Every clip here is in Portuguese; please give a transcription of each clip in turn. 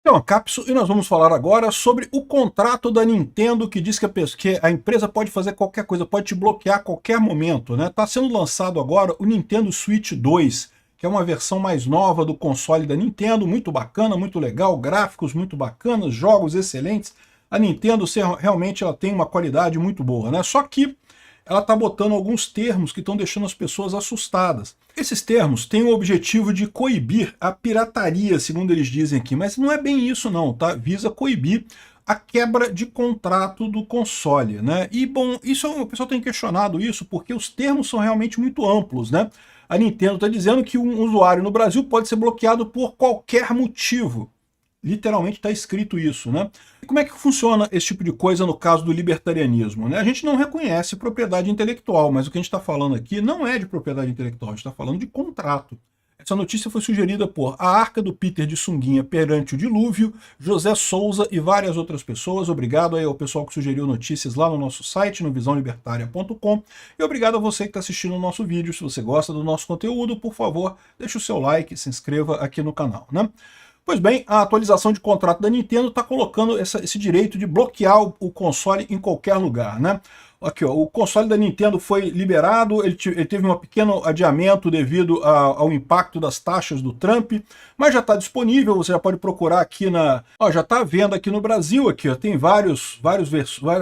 Então, Capsu, e nós vamos falar agora sobre o contrato da Nintendo que diz que a empresa pode fazer qualquer coisa, pode te bloquear a qualquer momento, né? Está sendo lançado agora o Nintendo Switch 2, que é uma versão mais nova do console da Nintendo, muito bacana, muito legal, gráficos muito bacanas, jogos excelentes. A Nintendo realmente ela tem uma qualidade muito boa, né? Só que ela está botando alguns termos que estão deixando as pessoas assustadas. Esses termos têm o objetivo de coibir a pirataria, segundo eles dizem aqui, mas não é bem isso não, tá? Visa coibir a quebra de contrato do console, né? E bom, o pessoal tem questionado isso porque os termos são realmente muito amplos, né? A Nintendo está dizendo que um usuário no Brasil pode ser bloqueado por qualquer motivo. Literalmente está escrito isso, né? E como é que funciona esse tipo de coisa no caso do libertarianismo, né? A gente não reconhece propriedade intelectual, mas o que a gente está falando aqui não é de propriedade intelectual, a gente está falando de contrato. Essa notícia foi sugerida por A Arca do Peter de Sunguinha perante o Dilúvio, José Souza e várias outras pessoas. Obrigado aí ao pessoal que sugeriu notícias lá no nosso site, no visãolibertaria.com. E obrigado a você que está assistindo o nosso vídeo. Se você gosta do nosso conteúdo, por favor, deixe o seu like e se inscreva aqui no canal, né? Pois bem, a atualização de contrato da Nintendo está colocando esse direito de bloquear o console em qualquer lugar, né? Aqui, ó, o console da Nintendo foi liberado, ele teve um pequeno adiamento devido ao impacto das taxas do Trump, mas já está disponível, você já pode procurar aqui na... Ó, já está à venda aqui no Brasil, aqui, ó, tem várias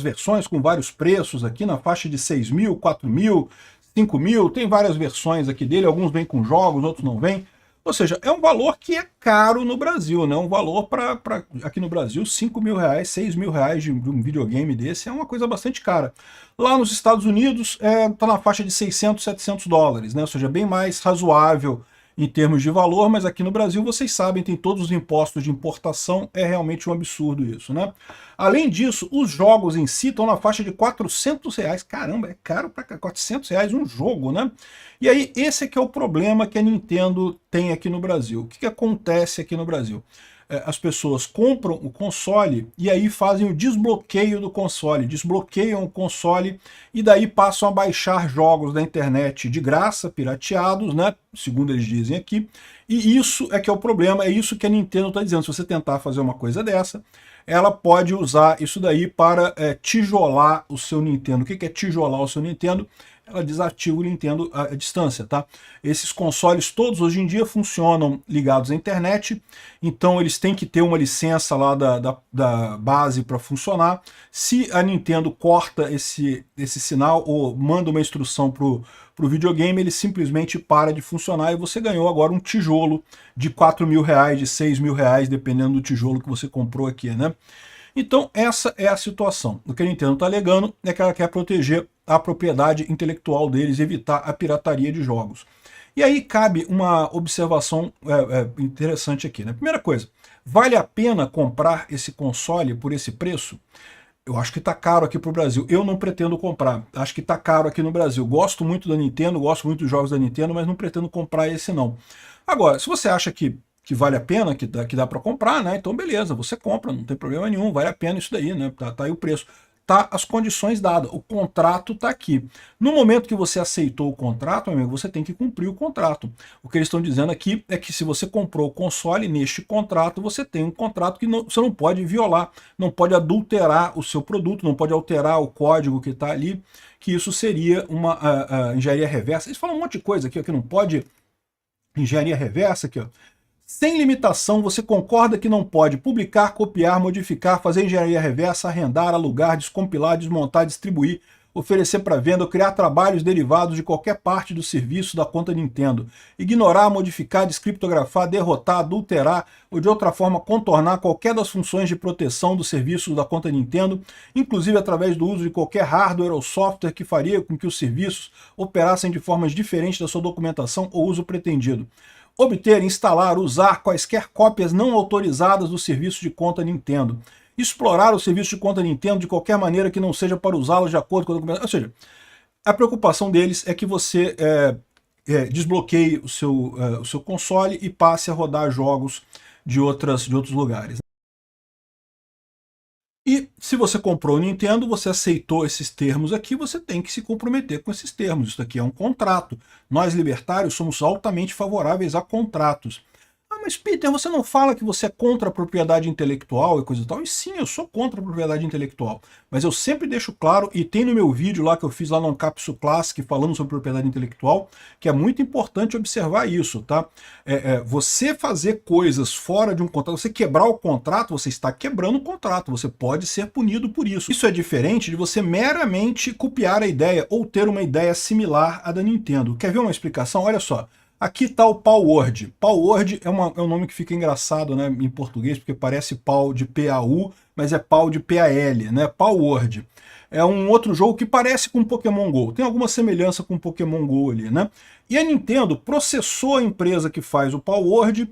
versões com vários preços aqui, na faixa de 6 mil, 4 mil, 5 mil, tem várias versões aqui dele, alguns vêm com jogos, outros não vêm. Ou seja, é um valor que é caro no Brasil, né? Um valor para aqui no Brasil, 5 mil reais, 6 mil reais de um videogame desse é uma coisa bastante cara. Lá nos Estados Unidos está na faixa de 600, 700 dólares, né? Ou seja, bem mais razoável em termos de valor, mas aqui no Brasil, vocês sabem, tem todos os impostos de importação, é realmente um absurdo isso, né? Além disso, os jogos em si estão na faixa de 400 reais. Caramba, é caro para 400 reais um jogo, né? E aí, esse é que é o problema que a Nintendo tem aqui no Brasil. O que acontece aqui no Brasil? As pessoas compram o console e aí fazem o desbloqueio do console, desbloqueiam o console e daí passam a baixar jogos da internet de graça, pirateados, né? Segundo eles dizem aqui. E isso é que é o problema, é isso que a Nintendo está dizendo. Se você tentar fazer uma coisa dessa, ela pode usar isso daí para tijolar o seu Nintendo. O que é tijolar o seu Nintendo? Ela desativa o Nintendo à distância, tá? Esses consoles todos hoje em dia funcionam ligados à internet, então eles têm que ter uma licença lá da base para funcionar. Se a Nintendo corta esse sinal ou manda uma instrução para o videogame, ele simplesmente para de funcionar e você ganhou agora um tijolo de 4 mil reais, de 6 mil reais, dependendo do tijolo que você comprou aqui, né? Então essa é a situação. O que a Nintendo está alegando é que ela quer proteger a propriedade intelectual deles, evitar a pirataria de jogos. E aí cabe uma observação interessante aqui, né? Primeira coisa, vale a pena comprar esse console por esse preço? Eu acho que está caro aqui para o Brasil. Eu não pretendo comprar. Acho que está caro aqui no Brasil. Gosto muito da Nintendo, gosto muito dos jogos da Nintendo, mas não pretendo comprar esse não. Agora, se você acha que vale a pena, que dá para comprar, né? Então beleza, você compra, não tem problema nenhum, vale a pena isso daí, né? Tá aí o preço. Tá as condições dadas, o contrato tá aqui. No momento que você aceitou o contrato, meu amigo, você tem que cumprir o contrato. O que eles estão dizendo aqui é que se você comprou o console, neste contrato você tem um contrato que você não pode violar, não pode adulterar o seu produto, não pode alterar o código que está ali, que isso seria uma engenharia reversa. Eles falam um monte de coisa aqui, ó, que não pode engenharia reversa aqui, ó. Sem limitação, você concorda que não pode publicar, copiar, modificar, fazer engenharia reversa, arrendar, alugar, descompilar, desmontar, distribuir, oferecer para venda ou criar trabalhos derivados de qualquer parte do serviço da conta Nintendo. Ignorar, modificar, descriptografar, derrotar, adulterar ou de outra forma contornar qualquer das funções de proteção do serviço da conta Nintendo, inclusive através do uso de qualquer hardware ou software que faria com que os serviços operassem de formas diferentes da sua documentação ou uso pretendido. Obter, instalar, usar quaisquer cópias não autorizadas do serviço de conta Nintendo. Explorar o serviço de conta Nintendo de qualquer maneira que não seja para usá-lo de acordo com a documentação. Ou seja, a preocupação deles é que você desbloqueie o seu console e passe a rodar jogos de outros lugares. E se você comprou o Nintendo, você aceitou esses termos aqui, você tem que se comprometer com esses termos. Isso aqui é um contrato. Nós, libertários, somos altamente favoráveis a contratos. A mas Peter, você não fala que você é contra a propriedade intelectual e coisa e tal? E sim, eu sou contra a propriedade intelectual. Mas eu sempre deixo claro, e tem no meu vídeo lá que eu fiz lá no Ancapsu Classic falando sobre propriedade intelectual, que é muito importante observar isso, tá? Você fazer coisas fora de um contrato, você quebrar o contrato, você está quebrando o contrato, você pode ser punido por isso. Isso é diferente de você meramente copiar a ideia ou ter uma ideia similar à da Nintendo. Quer ver uma explicação? Olha só. Aqui está o Palworld. Palworld é um nome que fica engraçado, né, em português, porque parece pau de P-A-U, mas é pau de P-A-L, né? Palworld. É um outro jogo que parece com Pokémon GO. Tem alguma semelhança com Pokémon GO ali, né? E a Nintendo processou a empresa que faz o Palworld,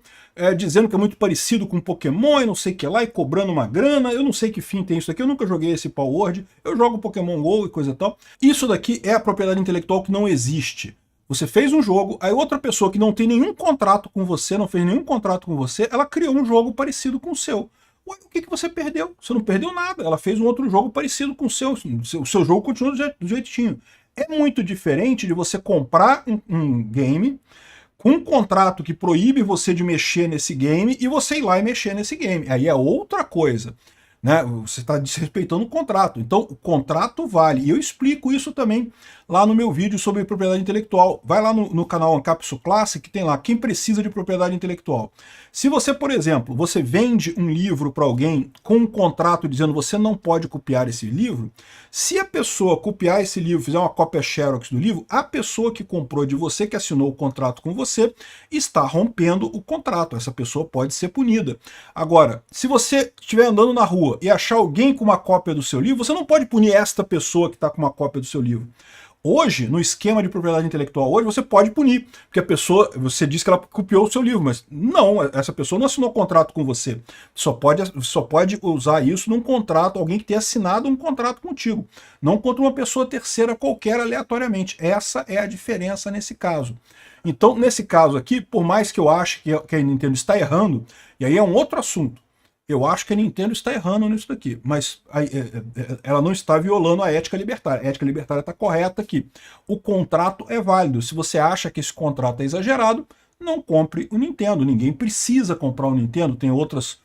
dizendo que é muito parecido com Pokémon e não sei o que lá, e cobrando uma grana. Eu não sei que fim tem isso daqui, eu nunca joguei esse Palworld. Eu jogo Pokémon GO e coisa e tal. Isso daqui é a propriedade intelectual que não existe. Você fez um jogo, aí outra pessoa que não tem nenhum contrato com você, não fez nenhum contrato com você, ela criou um jogo parecido com o seu. Ué, o que você perdeu? Você não perdeu nada. Ela fez um outro jogo parecido com o seu. O seu jogo continua do jeitinho. É muito diferente de você comprar um game com um contrato que proíbe você de mexer nesse game e você ir lá e mexer nesse game. Aí é outra coisa. Né? Você está desrespeitando o contrato. Então, o contrato vale. E eu explico isso também lá no meu vídeo sobre propriedade intelectual. Vai lá no canal Ancapsu Classic, que tem lá quem precisa de propriedade intelectual. Se você, por exemplo, você vende um livro para alguém com um contrato dizendo você não pode copiar esse livro, se a pessoa copiar esse livro, fizer uma cópia Xerox do livro, a pessoa que comprou de você, que assinou o contrato com você, está rompendo o contrato. Essa pessoa pode ser punida. Agora, se você estiver andando na rua e achar alguém com uma cópia do seu livro, você não pode punir esta pessoa que está com uma cópia do seu livro. Hoje, no esquema de propriedade intelectual, hoje você pode punir, porque a pessoa, você disse que ela copiou o seu livro, mas não, essa pessoa não assinou contrato com você. Só pode usar isso num contrato, alguém que tenha assinado um contrato contigo, não contra uma pessoa terceira qualquer aleatoriamente. Essa é a diferença nesse caso. Então, nesse caso aqui, por mais que eu ache que a Nintendo está errando, e aí é um outro assunto, eu acho que a Nintendo está errando nisso daqui, mas ela não está violando a ética libertária. A ética libertária está correta aqui. O contrato é válido. Se você acha que esse contrato é exagerado, não compre o Nintendo. Ninguém precisa comprar o Nintendo. Tem outros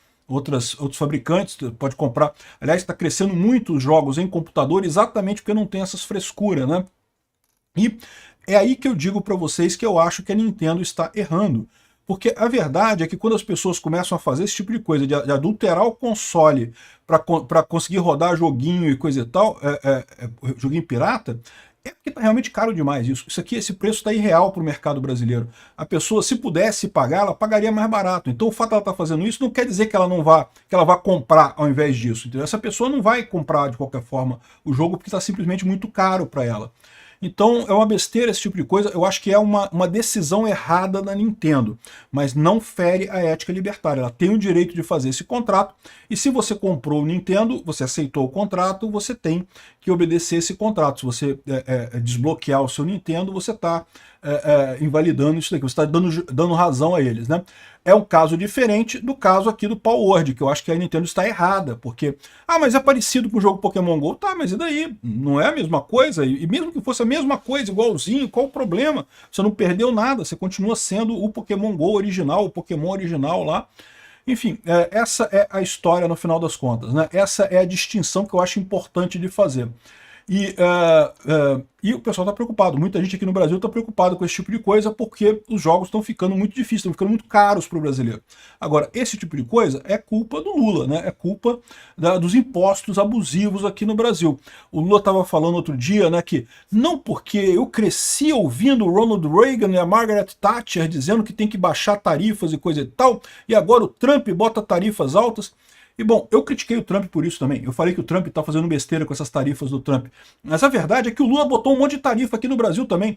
fabricantes, pode comprar. Aliás, está crescendo muito os jogos em computador exatamente porque não tem essas frescuras, né? E é aí que eu digo para vocês que eu acho que a Nintendo está errando. Porque a verdade é que quando as pessoas começam a fazer esse tipo de coisa, de adulterar o console para conseguir rodar joguinho e coisa e tal, joguinho pirata, é porque está realmente caro demais isso. Esse preço está irreal para o mercado brasileiro. A pessoa, se pudesse pagar, ela pagaria mais barato. Então o fato de ela estar fazendo isso não quer dizer que ela vá comprar ao invés disso. Entendeu? Essa pessoa não vai comprar de qualquer forma o jogo porque está simplesmente muito caro para ela. Então é uma besteira esse tipo de coisa, eu acho que é uma decisão errada da Nintendo, mas não fere a ética libertária. Ela tem o direito de fazer esse contrato, e se você comprou o Nintendo, você aceitou o contrato, você tem que obedecer esse contrato. Se você desbloquear o seu Nintendo, você está invalidando isso daqui, você está dando razão a eles, né? É um caso diferente do caso aqui do Palworld, que eu acho que a Nintendo está errada, porque, mas é parecido com o jogo Pokémon GO. Tá, mas e daí? Não é a mesma coisa? E mesmo que fosse a mesma coisa, igualzinho, qual o problema? Você não perdeu nada, você continua sendo o Pokémon GO original, o Pokémon original lá. Enfim, essa é a história no final das contas, né? Essa é a distinção que eu acho importante de fazer. E o pessoal está preocupado, muita gente aqui no Brasil está preocupado com esse tipo de coisa porque os jogos estão ficando muito difíceis, estão ficando muito caros para o brasileiro. Agora, esse tipo de coisa é culpa do Lula, né? É culpa dos impostos abusivos aqui no Brasil. O Lula estava falando outro dia, né, que não porque eu cresci ouvindo o Ronald Reagan e a Margaret Thatcher dizendo que tem que baixar tarifas e coisa e tal, e agora o Trump bota tarifas altas. E bom, eu critiquei o Trump por isso também. Eu falei que o Trump está fazendo besteira com essas tarifas do Trump. Mas a verdade é que o Lula botou um monte de tarifa aqui no Brasil também.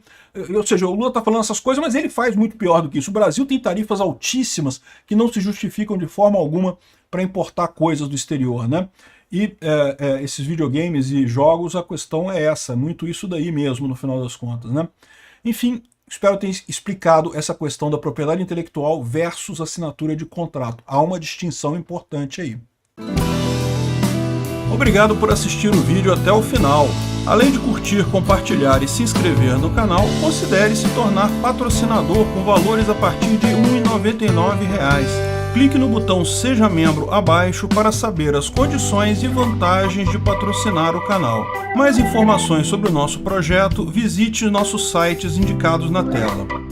Ou seja, o Lula está falando essas coisas, mas ele faz muito pior do que isso. O Brasil tem tarifas altíssimas que não se justificam de forma alguma para importar coisas do exterior, né? E esses videogames e jogos, a questão é essa, muito isso daí mesmo, no final das contas, né? Enfim, espero ter explicado essa questão da propriedade intelectual versus assinatura de contrato. Há uma distinção importante aí. Obrigado por assistir o vídeo até o final. Além de curtir, compartilhar e se inscrever no canal, considere se tornar patrocinador com valores a partir de R$ 1,99. Clique no botão Seja Membro abaixo para saber as condições e vantagens de patrocinar o canal. Mais informações sobre o nosso projeto, visite nossos sites indicados na tela.